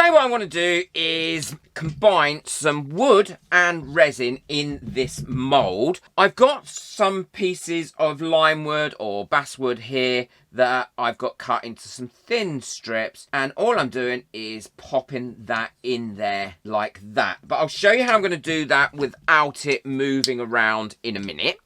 Today what I want to do is combine some wood and resin in this mould. I've got some pieces of lime wood or basswood here that I've got cut into some thin strips, and all I'm doing is popping that in there like that. But I'll show you how I'm going to do that without it moving around in a minute.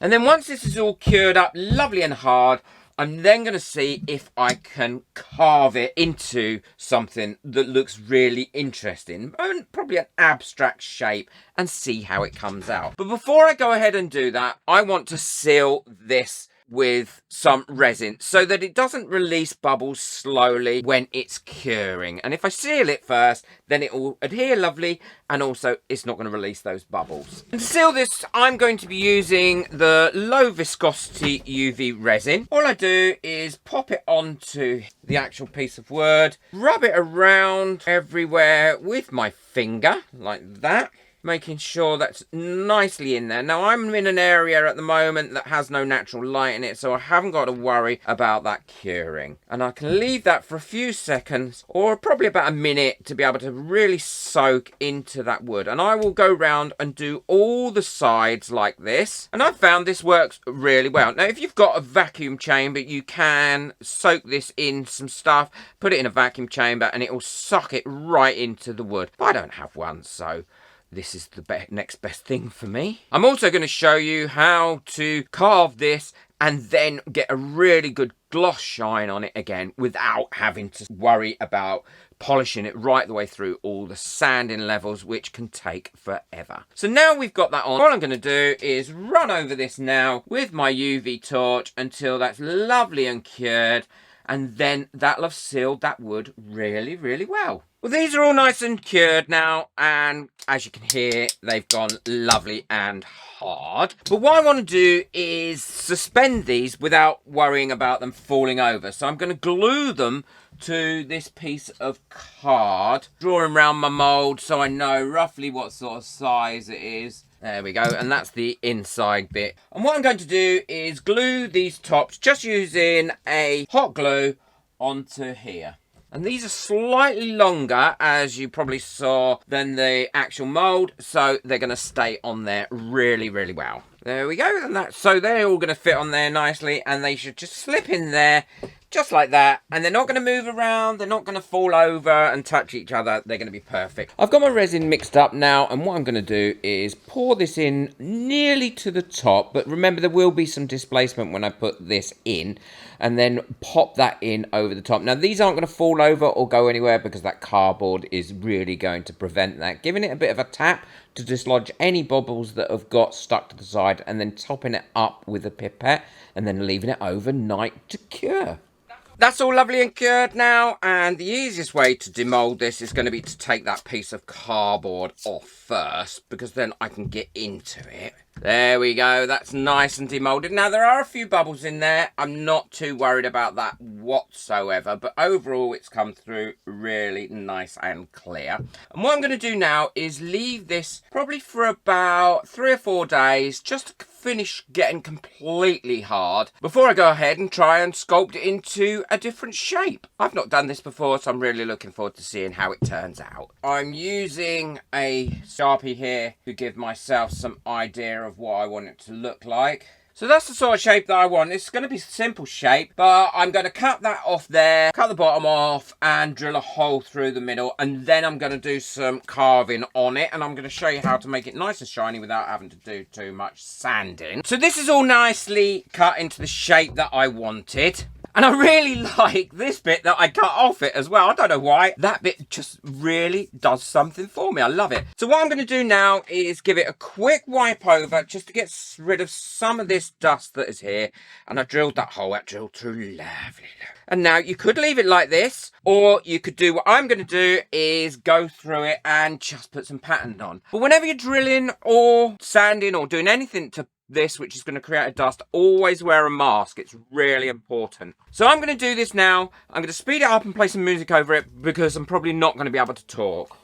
And then once this is all cured up lovely and hard, I'm then going to see if I can carve it into something that looks really interesting, probably an abstract shape, and see how it comes out. But before I go ahead and do that, I want to seal this with some resin so that it doesn't release bubbles slowly when it's curing. And if I seal it first, then it will adhere lovely, and also it's not going to release those bubbles. And to seal this, I'm going to be using the low viscosity UV resin. All I do is pop it onto the actual piece of wood, rub it around everywhere with my finger like that, making sure that's nicely in there. Now, I'm in an area at the moment that has no natural light in it, so I haven't got to worry about that curing. And I can leave that for a few seconds, or probably about a minute, to be able to really soak into that wood. And I will go round and do all the sides like this. And I've found this works really well. Now, if you've got a vacuum chamber, you can soak this in some stuff, put it in a vacuum chamber, and it will suck it right into the wood. But I don't have one, so this is the next best thing for me. I'm also going to show you how to carve this and then get a really good gloss shine on it again without having to worry about polishing it right the way through all the sanding levels, which can take forever. So now we've got that on, all I'm going to do is run over this now with my UV torch until that's lovely and cured, and then that'll have sealed that wood really, really well. Well, these are all nice and cured now, and as you can hear, they've gone lovely and hard. But what I want to do is suspend these without worrying about them falling over. So I'm going to glue them to this piece of card, drawing around my mould so I know roughly what sort of size it is. There we go, and that's the inside bit. And what I'm going to do is glue these tops just using a hot glue onto here. And these are slightly longer, as you probably saw, than the actual mould, so they're going to stay on there really, really well. There we go, and so they're all going to fit on there nicely, and they should just slip in there just like that, and they're not going to move around, they're not going to fall over and touch each other, they're going to be perfect. I've got my resin mixed up now, and what I'm going to do is pour this in nearly to the top, but remember there will be some displacement when I put this in, and then pop that in over the top. Now, these aren't going to fall over or go anywhere because that cardboard is really going to prevent that. Giving it a bit of a tap to dislodge any bubbles that have got stuck to the side, and then topping it up with a pipette, and then leaving it overnight to cure. That's all lovely and cured now, and the easiest way to demold this is going to be to take that piece of cardboard off first, because then I can get into it. There we go, that's nice and demolded. Now, there are a few bubbles in there. I'm not too worried about that whatsoever, but overall it's come through really nice and clear. And what I'm going to do now is leave this probably for about 3 or 4 days, just to finish getting completely hard before I go ahead and try and sculpt it into a different shape. I've not done this before, so I'm really looking forward to seeing how it turns out. I'm using a Sharpie here to give myself some idea of what I want it to look like. So that's the sort of shape that I want. It's going to be a simple shape, but I'm going to cut that off there, cut the bottom off, and drill a hole through the middle, and then I'm going to do some carving on it, and I'm going to show you how to make it nice and shiny without having to do too much sanding. So this is all nicely cut into the shape that I wanted. And I really like this bit that I cut off it as well. I don't know why. That bit just really does something for me. I love it. So what I'm going to do now is give it a quick wipe over just to get rid of some of this dust that is here. And I drilled that hole. That drilled through lovely. And now you could leave it like this, or you could do what I'm going to do is go through it and just put some pattern on. But whenever you're drilling or sanding or doing anything to this, which is going to create a dust, always wear a mask. It's really important. So I'm going to do this now. I'm going to speed it up and play some music over it because I'm probably not going to be able to talk.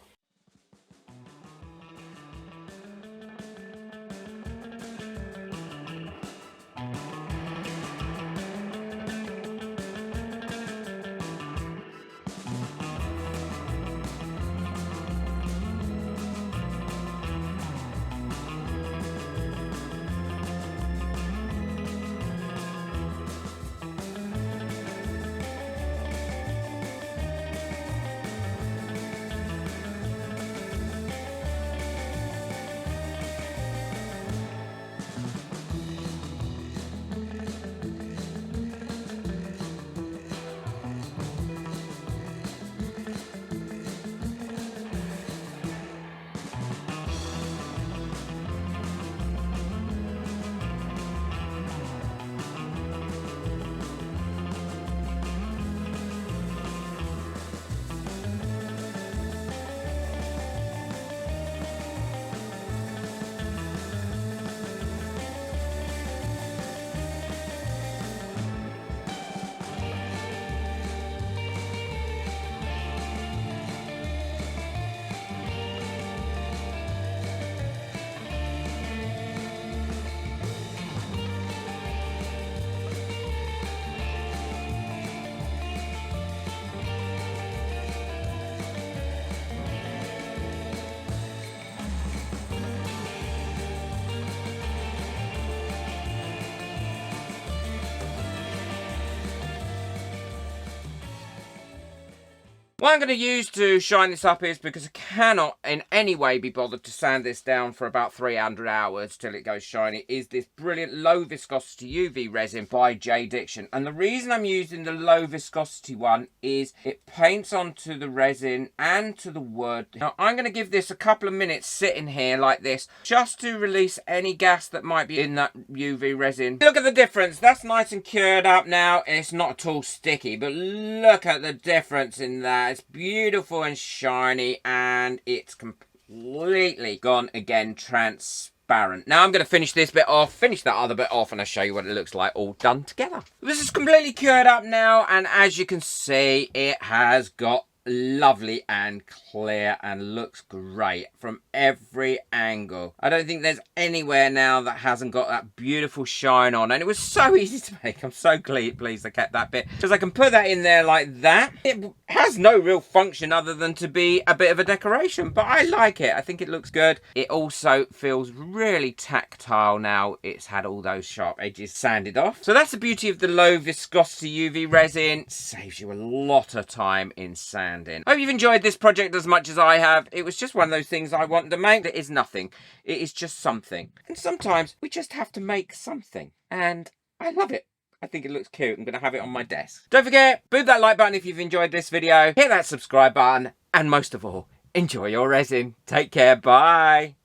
What I'm going to use to shine this up is, because I cannot in any way be bothered to sand this down for about 300 hours till it goes shiny, is this brilliant low viscosity UV resin by J Diction. And the reason I'm using the low viscosity one is it paints onto the resin and to the wood. Now I'm going to give this a couple of minutes sitting here like this, just to release any gas that might be in that UV resin. Look at the difference. That's nice and cured up now. It's not at all sticky, but look at the difference in that. It's beautiful and shiny, and it's completely gone again transparent. Now I'm going to finish this bit off, finish that other bit off, and I'll show you what it looks like all done together. This is completely cured up now, and as you can see, it has got lovely and clear and looks great from every angle. I don't think there's anywhere now that hasn't got that beautiful shine on, and it was so easy to make. I'm so pleased I kept that bit, because I can put that in there like that. It has no real function other than to be a bit of a decoration, but I like it. I think it looks good. It also feels really tactile now it's had all those sharp edges sanded off. So that's the beauty of the low viscosity UV resin. Saves you a lot of time in sand. I hope you've enjoyed this project as much as I have. It was just one of those things I wanted to make. It is nothing. It is just something. And sometimes we just have to make something. And I love it. I think it looks cute. I'm going to have it on my desk. Don't forget, boot that like button if you've enjoyed this video. Hit that subscribe button. And most of all, enjoy your resin. Take care. Bye.